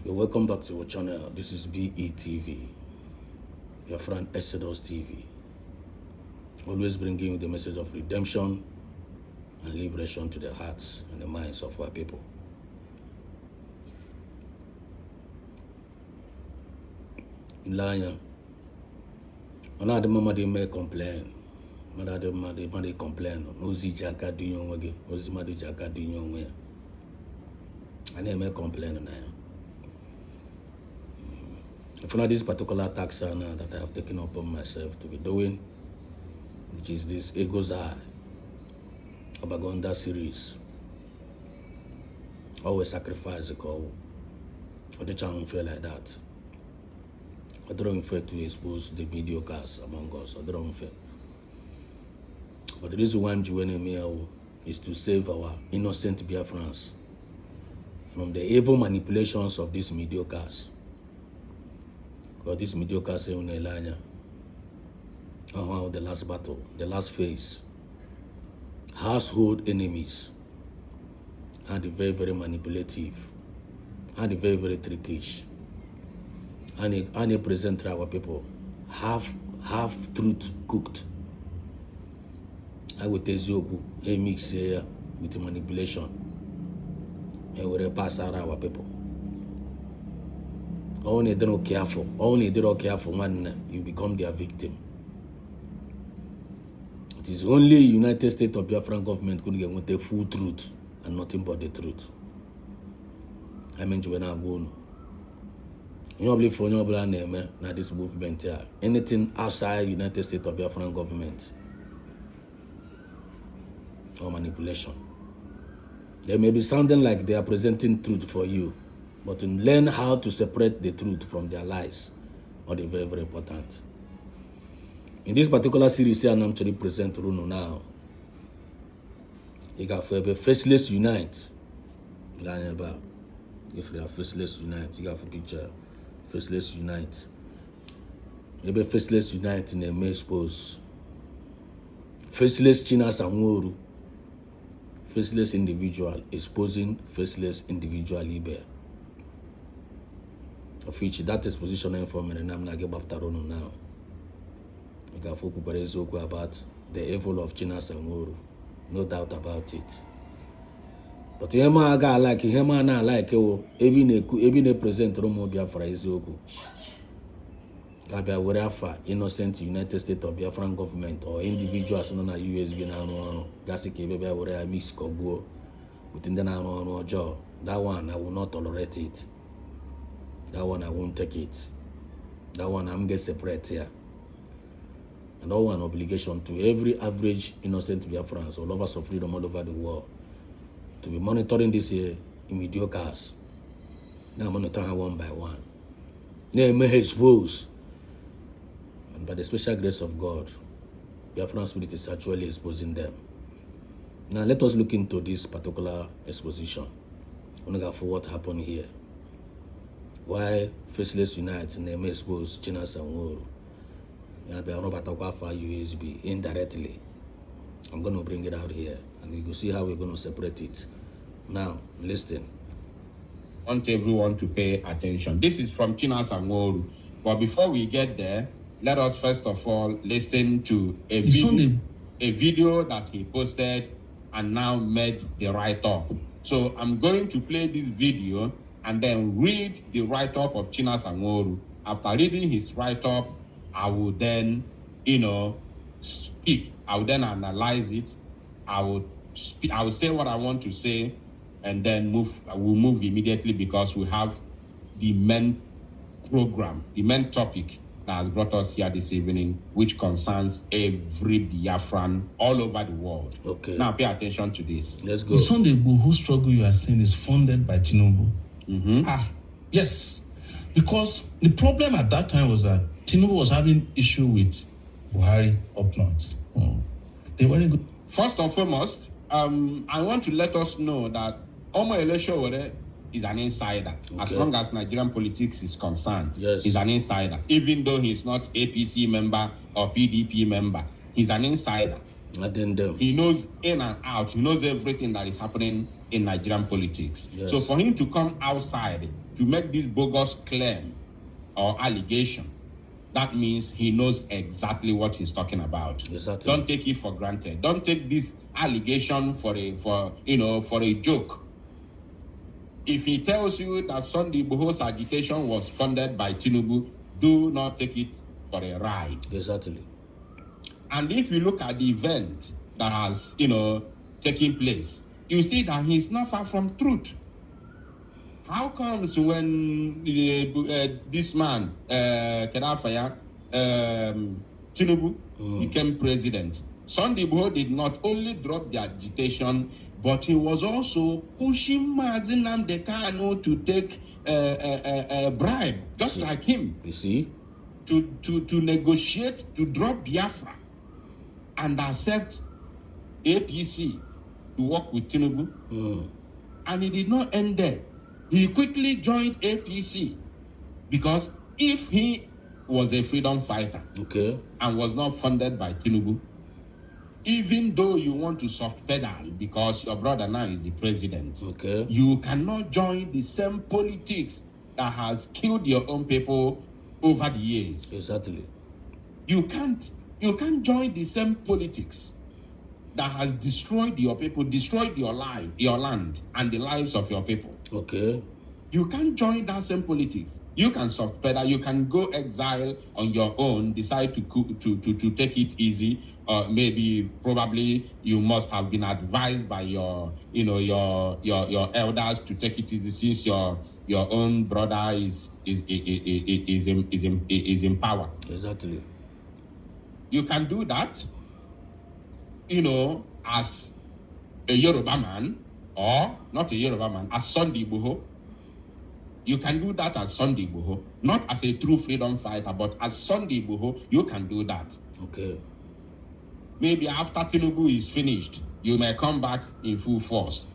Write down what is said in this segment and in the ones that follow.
You're welcome back to our channel. This is BETV, your friend Exodus TV. Always bringing you the message of redemption and liberation to the hearts and the minds of our people. In Lanya, another mama they may complain. Another mama they complain. Ozi jaka do you wage? Ozi madu jaka do you way? And they may complain now. If not this particular task now that I have taken upon myself to be doing, which is this Ego's Eye Abagonda series. Always sacrifice the call. Or the channel feel like that. I don't fair to expose the mediocres among us. I don't fair. But the reason why I'm joining me is to save our innocent Biafrans from the evil manipulations of these mediocres. Because these mediocres say Elanya. The last battle, the last phase. Household enemies. And very, very manipulative. And very, very trickish. And they present to our people half truth cooked. I will tell you, he mix here with manipulation. And we pass out our people. Only they don't careful. Only they don't careful when you become their victim. It is only United States of Biafran government could get with the full truth and nothing but the truth. I mean, you are going. You believe for your brand name now this movement here. Anything outside United States of Biafran government or manipulation. They may be sounding like they are presenting truth for you, but to learn how to separate the truth from their lies are very, very important. In this particular series here, I'm actually present Runo now. You got for a Faceless Unite. If they are Faceless Unite, you got for picture. Faceless Unite. Maybe Faceless Unite in a may expose. Faceless Chinasa Nwaoru. Faceless individual exposing faceless individual liber. Of which that exposition information and I'm not get back to now. I got focus about the evil of Chinasa Nwaoru. No doubt about it. But him I got like him and I like even a present Romo Biafra Ezoku. Gabia wherever innocent United States of Biafran government or individuals known as USB now Gasiki baby where I miss Kobo within the no jaw. That one I will not tolerate it. That one I won't take it. That one I'm get separate here. And all one obligation to every average innocent Biafrans or lovers of freedom all over the world to be monitoring this here mediocres. Now monitor her one by one. They may expose. And by the special grace of God, Biafran spirit is actually exposing them. Now let us look into this particular exposition. For what happened here. Why Faceless Unite and they may expose Chinasa Nwaoru. USB indirectly. I'm going to bring it out here and we will see how we're going to separate it. Now, listen. I want everyone to pay attention. This is from Chinasa Nwaoru. But before we get there, let us first of all listen to a video that he posted and now made the write-up. So I'm going to play this video and then read the write-up of Chinasa Nwaoru. After reading his write-up, I will then, speak. I will then analyze it. I will speak. I will say what I want to say, and then move. I will move immediately because we have the main program, the main topic that has brought us here this evening, which concerns every Biafran all over the world. Okay. Now pay attention to this. Let's go. The Sunday whose struggle you are saying is funded by Tinubu. Yes. Because the problem at that time was that Tinubu was having issue with Buhari up north. They weren't good. First and foremost, I want to let us know that Omo Eleshowore is an insider. Okay. As long as Nigerian politics is concerned, yes. He's an insider. Even though he's not APC member or PDP member, he's an insider. Addendum. He knows in and out. He knows everything that is happening in Nigerian politics. Yes. So for him to come outside to make this bogus claim or allegation, that means he knows exactly what he's talking about. Exactly. Don't take it for granted. Don't take this allegation for a joke. If he tells you that Sunday Igboho's agitation was funded by Tinubu, do not take it for a ride. Exactly. And if you look at the event that has, taken place, you see that he's not far from truth. How comes when this man, Kedafaya, Tinubu, became president, Sunday Igboho did not only drop the agitation, but he was also pushing Mazi Nnamdi Kanu to take a bribe, just like him. You see? To negotiate, to drop Biafra and accept APC to work with Tinubu. And it did not end there. He quickly joined APC because if he was a freedom fighter and was not funded by Tinubu, even though you want to soft pedal because your brother now is the president, you cannot join the same politics that has killed your own people over the years. Exactly. You can't join the same politics that has destroyed your people, destroyed your life, your land, and the lives of your people. You can't join that same politics. You can soft pedal, you can go exile on your own, decide to take it easy, or probably you must have been advised by your elders to take it easy since your own brother is in power. Exactly. You can do that, as a Yoruba man, or not a Yoruba man, as Sunday Igboho. You can do that as Sunday Igboho, not as a true freedom fighter, but as Sunday Igboho, you can do that. Maybe after Tinubu is finished, you may come back in full force,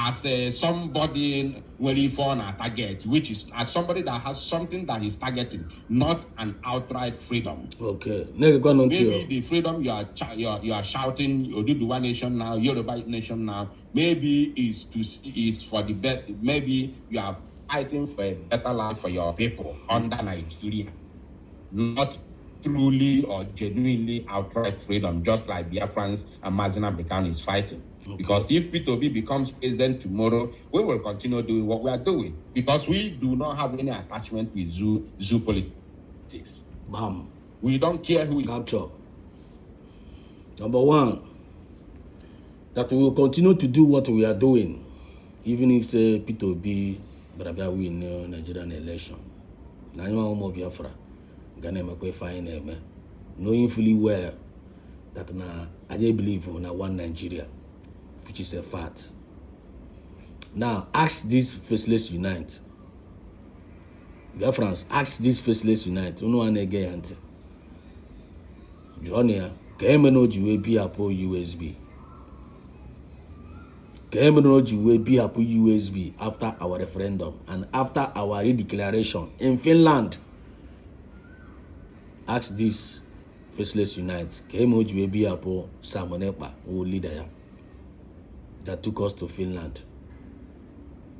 as somebody ready for a target, which is as somebody that has something that he's targeting, not an outright freedom. Maybe the freedom you are shouting, Oduduwa nation now, Yoruba nation now, maybe is for the best. Maybe you are fighting for a better life for your people under Nigeria, not truly or genuinely outright freedom, just like Biafrans and Mazi Nnamdi Kanu is fighting. Because if P2B becomes president tomorrow, we will continue doing what we are doing because we do not have any attachment with zoo politics. Bam. We don't care who capture. Number one, that we will continue to do what we are doing, even if say P2B Barabia win Nigerian election. Now you want more Biafra, Ghana make fine, knowing fully well that now I believe in one Nigeria, which is a fact. Now, ask this Faceless Unite. Biafrans, ask this Faceless Unite. You know one again. Johnny, Kemenoji will be up USB. Kemenoji will be up USB after our referendum and after our redeclaration in Finland. Ask this Faceless Unite. Kemenoji will be up Samonepa, who leader that took us to Finland,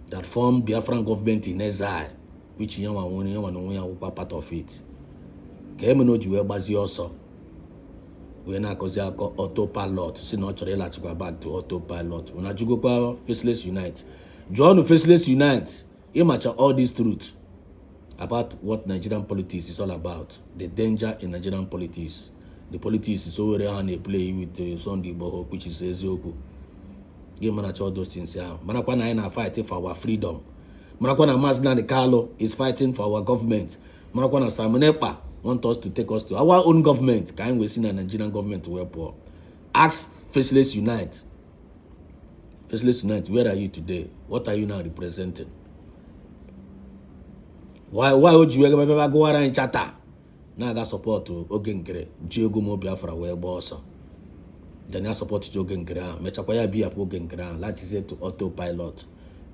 that formed Biafran government in exile, which you are part of it. Kemenoji will bazi also. We're not cause autopilot. See not go back to autopilot. When I go Faceless Unite, join Faceless Unite. Imagine all this truth about what Nigerian politics is all about. The danger in Nigerian politics. The politics is already on a play with Sunday Igboho, which is Ezioku. Give man all those things here. Marakwana is fighting for our freedom. Marakwana Mazi Nnamdi Kanu is fighting for our government. Marakwana Samonepa want us to take us to our own government. Can we see the Nigerian government to help? Ask Faceless Unite. Faceless Unite, where are you today? What are you now representing? Why would you ever go around in chatter? Now I got support to Ogengere, Diego Biafra, where boss. Then I support Ogengere, Mechakwaya be up Ogengere, like say to autopilot.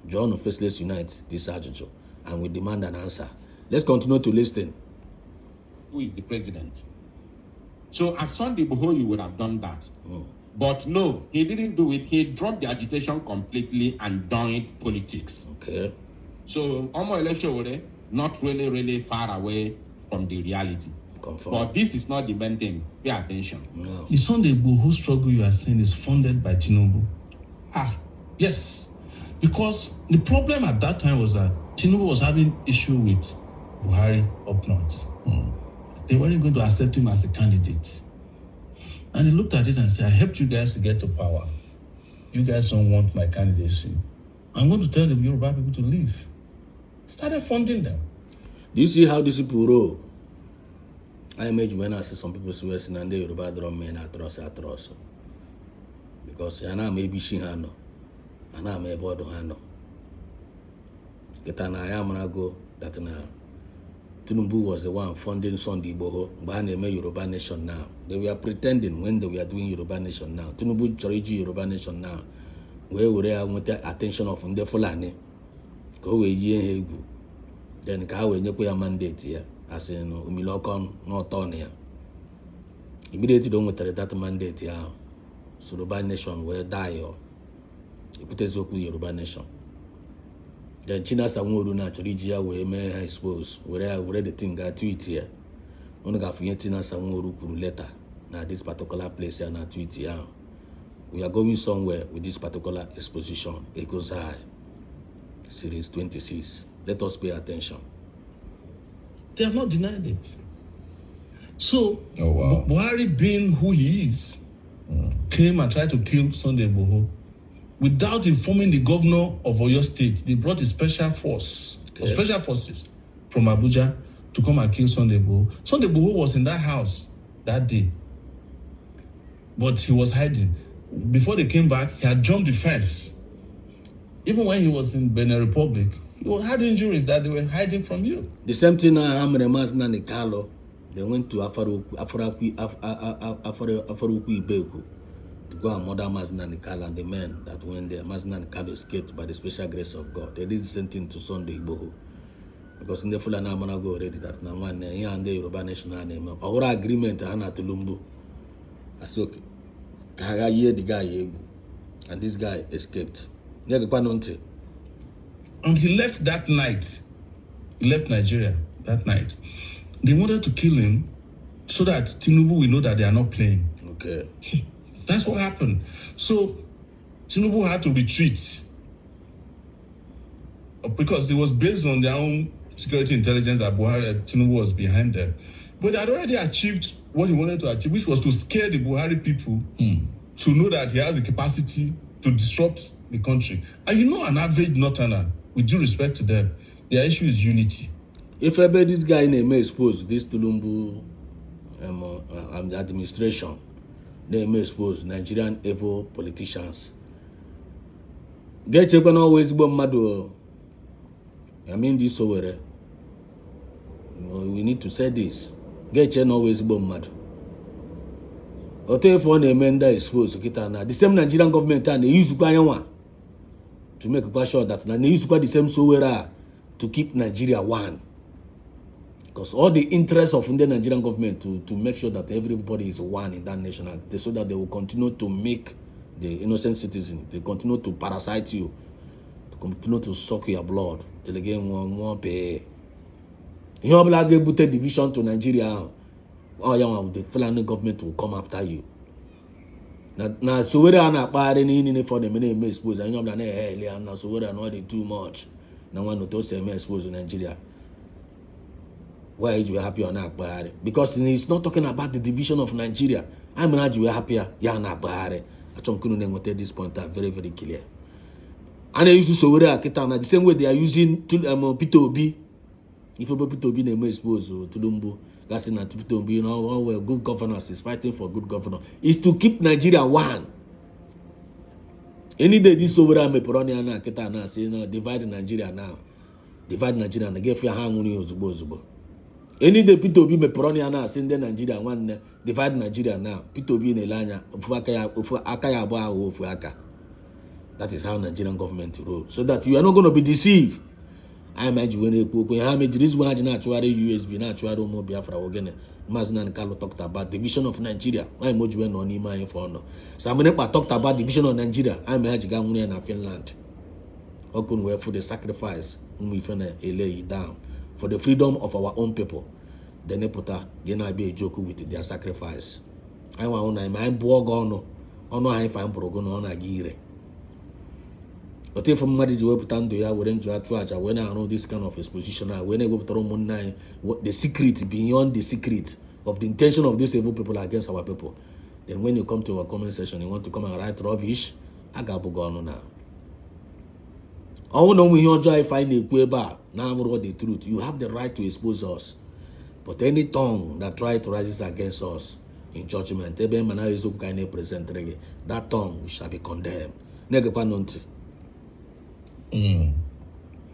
Join Faceless Unite this Ajojo, and we demand an answer. Let's continue to listen. Who is the president? So as Sunday Igboho, you would have done that. But no, he didn't do it. He dropped the agitation completely and joined politics. Okay. So Omo Eleshowore, not really far away from the reality. Confirm. But this is not the main thing. Pay attention. No. The Sunday Igboho struggle you are saying is funded by Tinubu. Yes. Because the problem at that time was that Tinubu was having issue with Buhari up north. They weren't going to accept him as a candidate. And he looked at it and said, I helped you guys to get to power. You guys don't want my candidacy. I'm going to tell the Yoruba people to leave. Started funding them. Do you see how these people roll? I imagine when I see some people swearing and they Yoruba drum men atross. Because I know maybe she handle. And I may board handle. Get an I am gonna go that now. Tinubu was the one funding Sunday Igboho, but they made Yoruba Nation now. They were pretending when they were doing Yoruba Nation now. Tinubu Choriji Yoruba Nation now. Where would I want the attention of the Fulani? Go away, ye hegu. Then Kawe Nyakuya mandate here, as in Umilokon, not on here. Immediately don't want that mandate here. So Yoruba Nation will die or you put a Yoruba Nation. Then Chinasa Nwaoru na Choriji we may expose where I read the thing got tweet here. Only got Chinasa Nwaoru kuru letter. Now this particular place here na tweet here. We are going somewhere with this particular exposition. It goes high. Series 26. Let us pay attention. They have not denied it. So, wow. Buhari being who he is, came and tried to kill Sunday Igboho. Without informing the governor of Oyo State, they brought a special force, or special forces from Abuja to come and kill Sunday Igboho. Sunday Igboho was in that house that day, but he was hiding. Before they came back, he had jumped the fence. Even when he was in Benin Republic, he had injuries that they were hiding from you. The same thing now, Mazna Nikalo. They went to Afaruku Ibeku to go and murder Mazna Nikalo and the men that went there. Mazna Nikalo escaped by the special grace of God. They did the same thing to Sunday Igboho. Because in the Fulani Amana go already that now one here and the Yoruba national name. Our agreement Hana Tulumbu. I said, okay. The guy and this guy escaped. And he left that night. He left Nigeria that night. They wanted to kill him so that Tinubu will know that they are not playing. Okay. That's what happened. So Tinubu had to retreat because it was based on their own security intelligence that Tinubu was behind them. But they had already achieved what he wanted to achieve, which was to scare the Buhari people to know that he has the capacity to disrupt the country. And you know, an average northerner, with due respect to them, their issue is unity. If ever this guy may expose this Tulumbu the administration, they may expose Nigerian evil politicians. Get you can always go mad. I mean this over. We need to say this. Get you always go mad. If one emenda expose the same Nigerian government and they use to make sure that they use the same software to keep Nigeria one. Because all the interests of the Nigerian government to make sure that everybody is one in that nation, so that they will continue to make the innocent citizen, they continue to parasite you, to continue to suck your blood till again one pay. You have like a division to Nigeria. Oh yeah, the Fulani government will come after you. Now so whether I'm not buying any for the many may expose and you're not so whether not too much. Now one of those may expose in Nigeria. Why are you happy or not buying? Because it's not talking about the division of Nigeria. I'm not you happier, you're not buying. I don't at this point are very, very clear. And they use so whether the same way they are using Peter Obi. If you Peter Obi may expose to Tulumbu. That's in you know, well, good governance is fighting for good governance. Is to keep Nigeria one. Any day this over me Peroniana Ketana say no, divide Nigeria now. Divide Nigeria and give your hand on. Any day Pito be me Peroniana send Nigeria one divide Nigeria now. Pito be in Elanya Akaya Boa Fuaka. That is how Nigerian government rolls. So that you are not going to be deceived. I imagine when you have made this one, natural USB, natural more Biafra again. Mazen Kalo talked about division of Nigeria. I'm Mojuwe no Nima in for no. Samunepa talked about division of Nigeria. I'm Hajigamuni and Finland. Okun were for the sacrifice. We lay down for the freedom of our own people. The Nepota gonna be a joke with their sacrifice. I want my Bogono. Ono I find Brogono on Agire. But if somebody do put ya wouldn't charge when I know this kind of exposition, when I go to Roman what the secret beyond the secret of the intention of these evil people against our people. Then when you come to our comment section, you want to come and write rubbish, I got Bogono now. I know we enjoy find a queba, now what the truth. You have the right to expose us. But any tongue that try to rise against us in judgment, that tongue shall be condemned.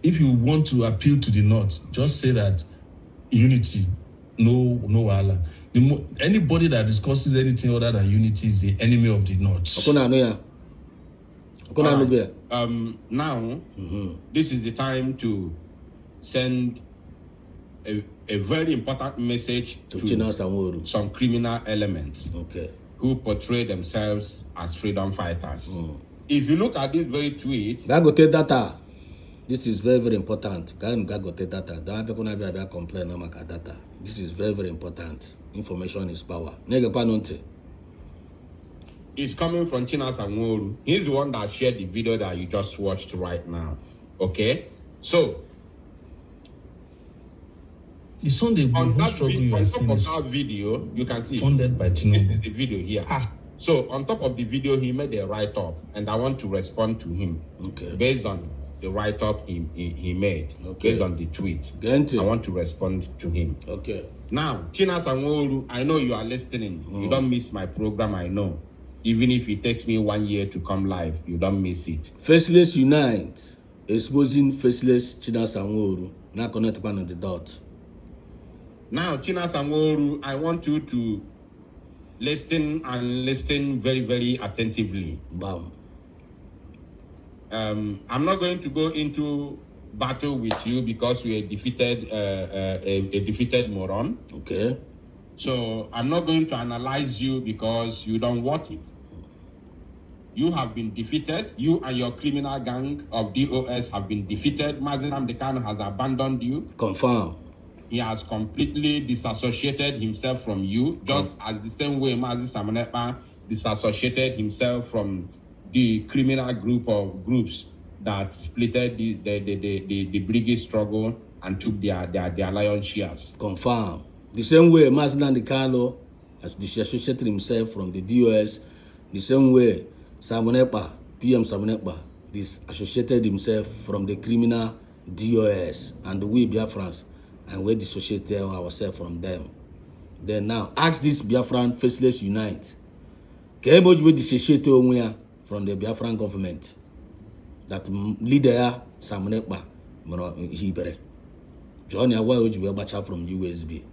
If you want to appeal to the North, just say that unity, no Allah. Anybody that discusses anything other than unity is the enemy of the North. Right. Now, this is the time to send a very important message to Chinasa some criminal elements who portray themselves as freedom fighters. If you look at this very tweet, data. This is very, very important. Data. Don't have complain about data. This is very, very important. Information is power. It's coming from Chinasa Nwaoru. He's the one that shared the video that you just watched right now. Okay? So, on top of that video, you can see funded by Tinubu. This is the video here. So on top of the video, he made a write-up, and I want to respond to him based on the write-up he made, based on the tweet. I want to respond to him. Now, Chinasa Nwaoru, I know you are listening. You don't miss my program, I know. Even if it takes me 1 year to come live, you don't miss it. Faceless Unite, exposing Faceless Chinasa Nwaoru. Now connect one on the dot. Now, Chinasa Nwaoru, I want you to listen very, very attentively. Bam. I'm not going to go into battle with you because you're a defeated moron. Okay. So I'm not going to analyze you because you don't want it. You have been defeated. You and your criminal gang of DOS have been defeated. Mazi Nnamdi Kanu has abandoned you. Confirm. He has completely disassociated himself from you, just as the same way Mazi Samunepa disassociated himself from the criminal groups that splitted the brigade struggle and took their lion shares. Confirm. The same way Mazi Nnamdi Kanu has disassociated himself from the DOS, the same way Samunepa, PM Samunepa, disassociated himself from the criminal DOS and the we Biafrans, and we dissociated ourselves from them. Then now, ask this Biafran Faceless Unite. Keboji we dissociated from the Biafran government. That leader Samunepa, Hibere. John Nwaoru we bacha from USB.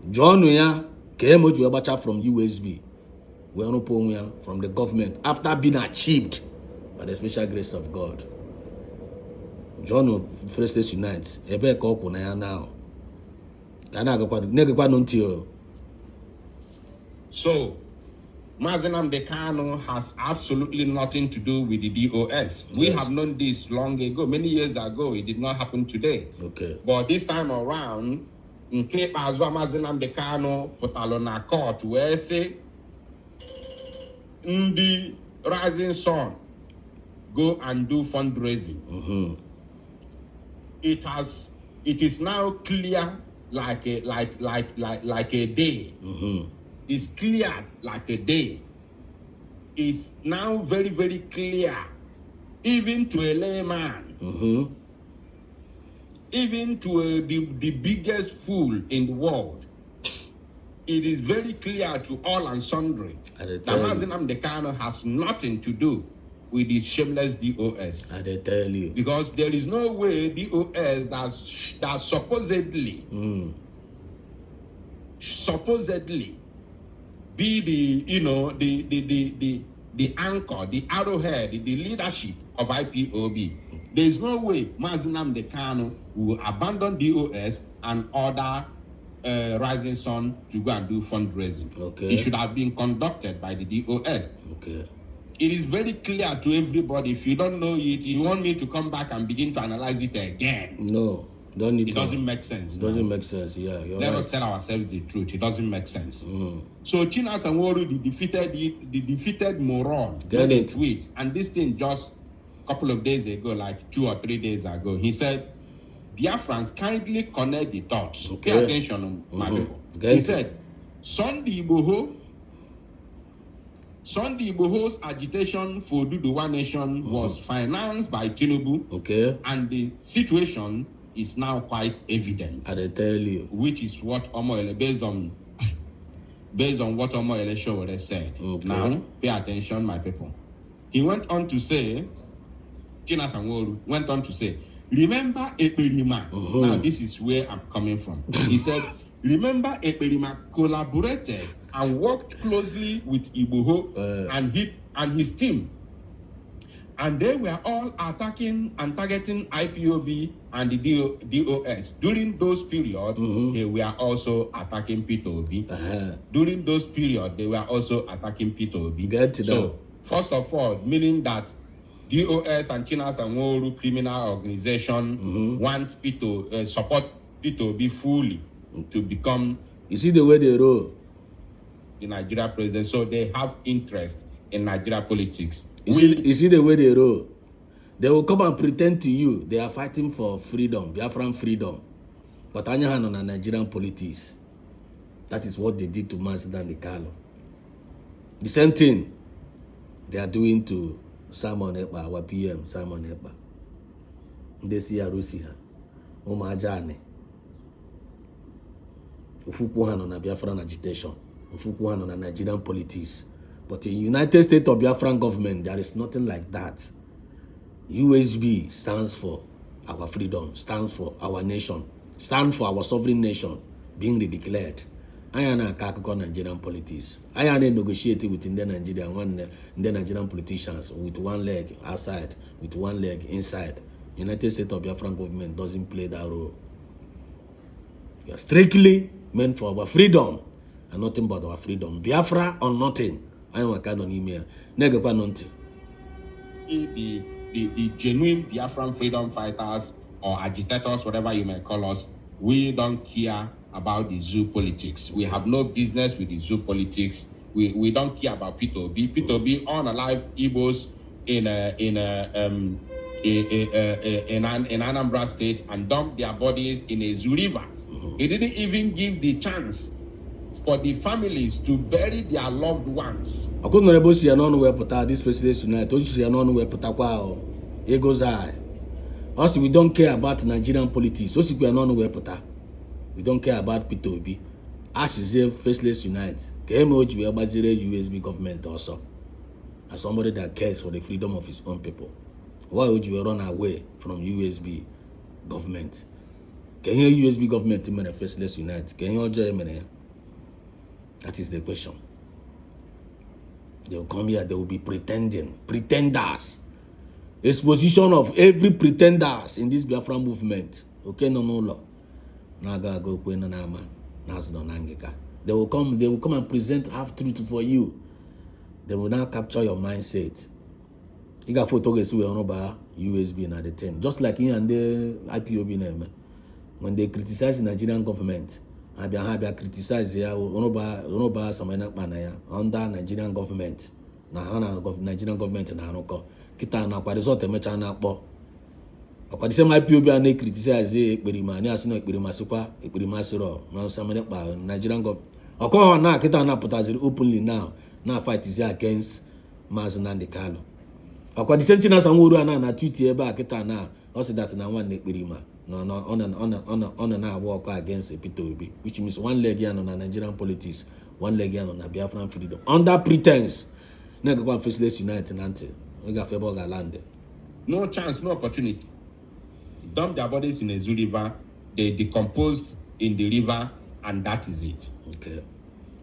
John Keboji we bacha from USB. We are from the government after being achieved by the special grace of God. John of Faceless Unite, ebe ka ọkwụ na ya now. So, Mazi Nnamdi Kanu has absolutely nothing to do with the DOS. We have known this long ago, many years ago. It did not happen today. But this time around, nke azwa Mazi Nnamdi Kanu pụtalụ na court wee sị ndị Rising Sun go and do fundraising. It is now clear like a day. It's clear like a day. It's now very, very clear, even to a layman, even to the biggest fool in the world. It is very clear to all and sundry that Mazi Nnamdi Kanu has nothing to do with the shameless DOS. I tell you. Because there is no way DOS that supposedly be the anchor, the arrowhead, the leadership of IPOB. There is no way Mazi Nnamdi Kanu will abandon DOS and order Rising Sun to go and do fundraising. Okay. It should have been conducted by the DOS. Okay. It is very clear to everybody. If you don't know it, you want me to come back and begin to analyze it again. No, don't need it to. It doesn't make sense. It doesn't make sense, yeah. Let us tell ourselves the truth. It doesn't make sense. So Chinasa Nwaoru, the defeated moron, Get it. Tweet, and this thing just a couple of days ago, like 2 or 3 days ago, he said, Biafrans, kindly connect the dots. Okay. Pay attention, my people. He said, Sunday Igboho's agitation for Duduwa Nation was financed by Tinubu. Okay. And the situation is now quite evident. I tell you. Which is what Omoele, based on what Omoele Showore said. Okay. Now, pay attention, my people. He went on to say, Chinasa Nwaoru went on to say, remember Ekperima. Now, this is where I'm coming from. He said, remember Ekperima collaborated and worked closely with Igboho and his team. And they were all attacking and targeting IPOB and the DOS. During those periods, they were also attacking P2OB. During those periods, they were also attacking P2OB. So, first of all, meaning that DOS and Chinasa Nwaoru criminal organization want support P2OB fully to become. You see the way they roll? The Nigeria president, so they have interest in Nigeria politics. You see the way they roll? They will come and pretend to you they are fighting for freedom, Biafran freedom. But anya hand on Nigerian politics. That is what they did to Mazi Kalo. The same thing they are doing to Simon Ekpa, our PM, Simon Ekpa. They see Arusiha, Omajane. Ufukuhan on a Biafran agitation. Ufukuhan on a Nigerian politics. But in United States of Biafran government, there is nothing like that. USB stands for our freedom, stands for our nation, stands for our sovereign nation being redeclared. I am a Nigerian politics. I am negotiating with the Nigerian politicians with one leg outside, with one leg inside. United States of Biafran government doesn't play that role. We are strictly meant for our freedom and nothing but our freedom. Biafra or nothing. I am a card on email. Negapa nonti. The genuine Biafran freedom fighters or agitators, whatever you may call us, we don't care about the zoo politics. We have no business with the zoo politics. We don't care about P2OB. P2OB unalived Igbos in Anambra State and dumped their bodies in a zoo river. It didn't even give the chance for the families to bury their loved ones. I couldn't remember see an on this Faceless tonight. Don't you see an on it goes high. Also, we don't care about Nigerian politics. Also, we are not we don't care about P2OB. As is a Faceless Unite. KMOG we are USB government also. As somebody that cares for the freedom of his own people. Why would you run away from USB government? Can you USB government to Faceless Unite? Can you Germany? That is the question. They will come here, they will be pretenders. Exposition of every pretenders in this Biafran movement. Okay, no law. They will come and present half truth for you. They will now capture your mindset. You got photos we about USB and the 10. Just like in the IPOB name. When they criticize the Nigerian government, and they criticize under Nigerian government. Nigerian government na kita na kwa resort emecha na akpo. Akwa the same IPOB and they criticize Ekperima, ni asino Ekperima sikwa, Ekperima siro, na samene pa Nigerian government. Oko na kita na putaziri openly now. Now fight is against Mazi Kalo. Akwa the same Chinasa Nwaoru na tweet ebe kita na also that na one Ekperima. No, on now walk against a P2OB, which means one leg here on Nigerian politics, one leg here on Biafran freedom. Under pretense, never go Faceless Unite and we got favor land. No chance, no opportunity. Dump their bodies in a zoo river, they decomposed in the river, and that is it. Okay.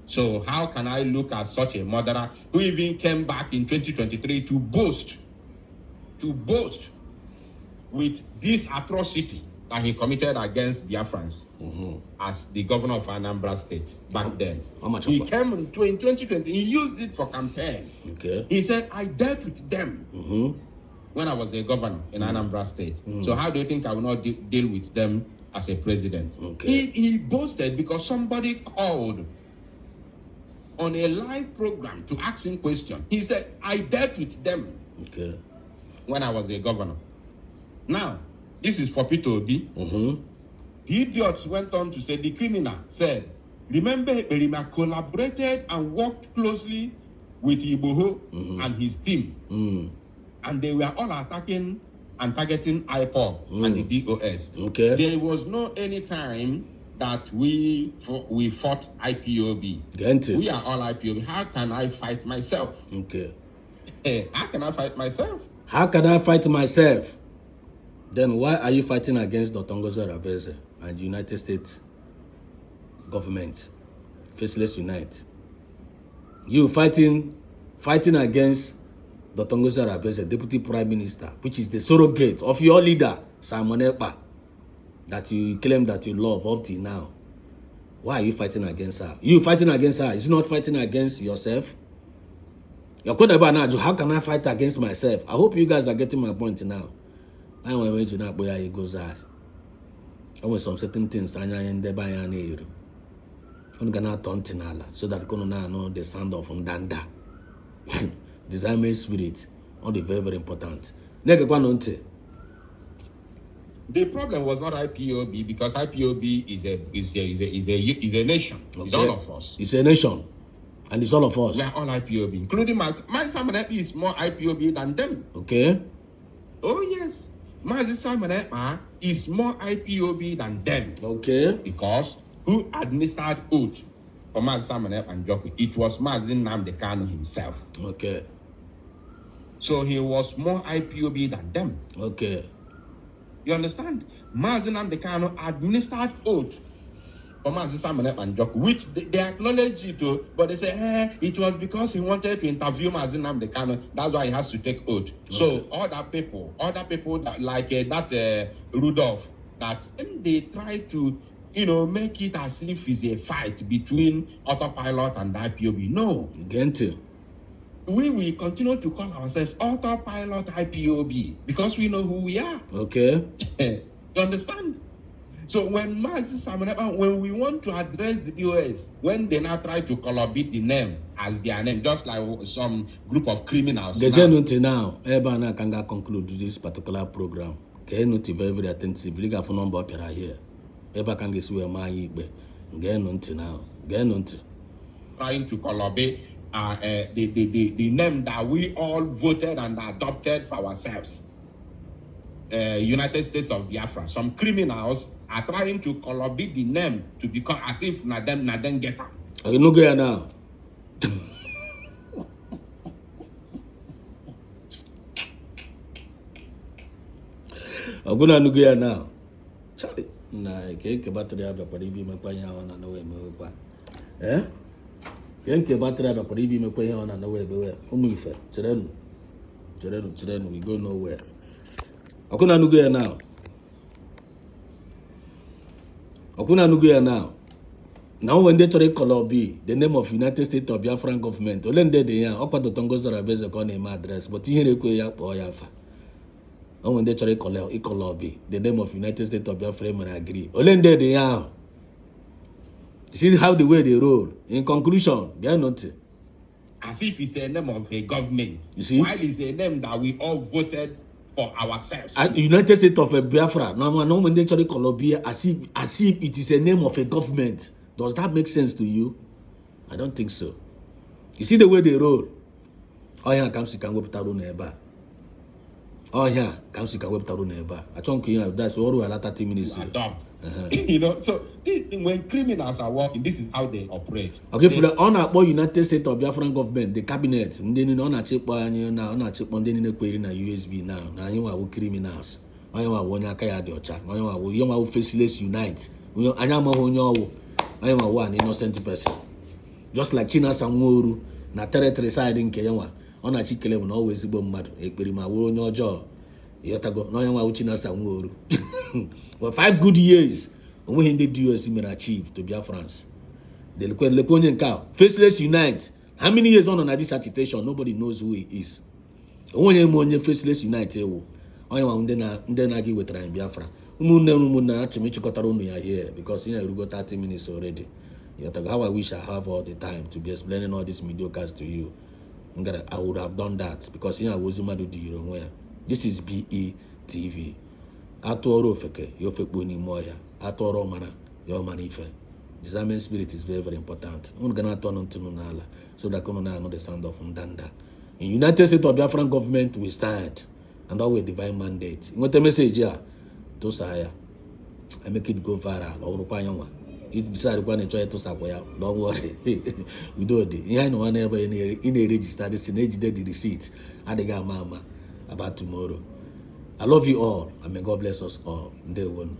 So how can I look at such a murderer who even came back in 2023 to boast with this atrocity that he committed against Biafrans as the governor of Anambra State back then. How much? He came in 2020, he used it for campaign. Okay. He said, I dealt with them when I was a governor in Anambra State. So how do you think I will not deal with them as a president? Okay. He boasted because somebody called on a live program to ask him question. He said, I dealt with them when I was a governor. Now, this is for Peter Obi. The idiots went on to say, the criminal said, remember, Berima collaborated and worked closely with Iboho and his team. And they were all attacking and targeting IPOB and the DOS. There was no any time that we fought IPOB. We are all IPOB. How can I fight myself? How can I fight myself? How can I fight myself? Then why are you fighting against Dr. Ngozi Arabeze and United States government? Faceless Unite. You fighting against Dr. Ngozi Arabeze, Deputy Prime Minister, which is the surrogate of your leader, Simon Ekpa, that you claim that you love up till now. Why are you fighting against her? You fighting against her. Is not fighting against yourself? How can I fight against myself? I hope you guys are getting my point now. I want to imagine that boy he goes I want some certain things I am the by an ear. I'm gonna turn tinala so that gonna know the sound of Ndanda. Discernment spirit, all the very, very important. The problem was not IPOB because IPOB is a nation. It's all of us. It's a nation, and it's all of us. We are all IPOB, including my Simon Ekpa is more IPOB than them. Okay. Oh yes, Mazi Simon Ekpa is more IPOB than them. Okay. Because who administered oath for Mazi Simon Ekpa and Njoku? It was Mazi Nnamdi Kanu himself. Okay. So he was more IPOB than them. Okay. You understand? Mazi Nnamdi Kanu administered oath for Mazi Simon Ekpa and Njoku, which they acknowledge it too, but they say, it was because he wanted to interview Mazi Nnamdi Kanu. That's why he has to take oath. Okay. So other people that like that Rudolph, that they try to make it as if it's a fight between autopilot and IPOB. No. Gente. We will continue to call ourselves autopilot IPOB because we know who we are. Okay. You understand? So when when we want to address the DOS, when they now try to collaborate the name as their name, just like some group of criminals. They say nothing now. Everybody can conclude this particular program. Okay, not very, very attentive. Liga for number up here. Everybody can get where my get nothing now. Get nothing. Trying to collaborate the name that we all voted and adopted for ourselves. United States of Biafra. Some criminals are trying to collaborate the name to become as if na them get them. Are you no good now? I'm gonna no good now. Charlie, nah, can't battery up for the me kwa ya ona no we me kwa. Can't battery up for the me kwa ya ona no we be. Umu ife, cherenu, we go nowhere. Akuna nugu now. Akuna nugu now. Now when they try to be the name of United States of Biafran government, olende de yan opa to Tongo Zarabeze ko name address, but here ko ya po ya fa. And when they try to be the name of United States of Biafran man agree. Olende de yan. You see how the way they roll. In conclusion, they are not. As if it's a name of a government. You see? While it's a name that we all voted for ourselves. United States of Biafra. No, when they try to Colombia, as if it is a name of a government. Does that make sense to you? I don't think so. You see the way they roll. Oh yeah, comes to Kango Pitaru Neba. Oh yeah, comes to Kango Pitaru Neba. I think that's all we are 30 minutes. Adopt. So when criminals are working, this is how they operate. Okay, for the honor United States of Biafran government, the cabinet, then on a chip on the query na USB now. Now you are criminals. I am one Yakaya Docha. I am Faceless Unite. I am one innocent person. Just like Chinasa Nwaoru, na territory side in Kenya. On a chicken always bomb mad. Ekperima will no jaw. Yatago, no one Chinasa Nwaoru. for 5 good years onwe ndị DOS mere achieve to Biafrans. The Lekonye Nka, Faceless Unite. How many years on this agitation? Nobody knows who he is. Onye Faceless Unite ewo. Onye wa nde na gi wetara in Biafra. Umunne achimichikotara unu ya here because you got 30 minutes already. How I wish I have all the time to be explaining all these mediocres to you. I would have done that because I was where. This is BE TV. Atoro feke, yo fekbo ni moya. Atoro mana, yo manife. Discernment spirit is very, very important. I'm gonna turn on to Nunala so that you know the sound of Ndanda. In United States of Biafran government, we stand and always divine mandate. You want the message here? To Saya, I make it go viral. Or if you decide to enjoy to Sakwaya, don't worry. We do it. You know, whenever in a register, this in age the receipt. I got mama about tomorrow. I love you all, and may God bless us all. Day one.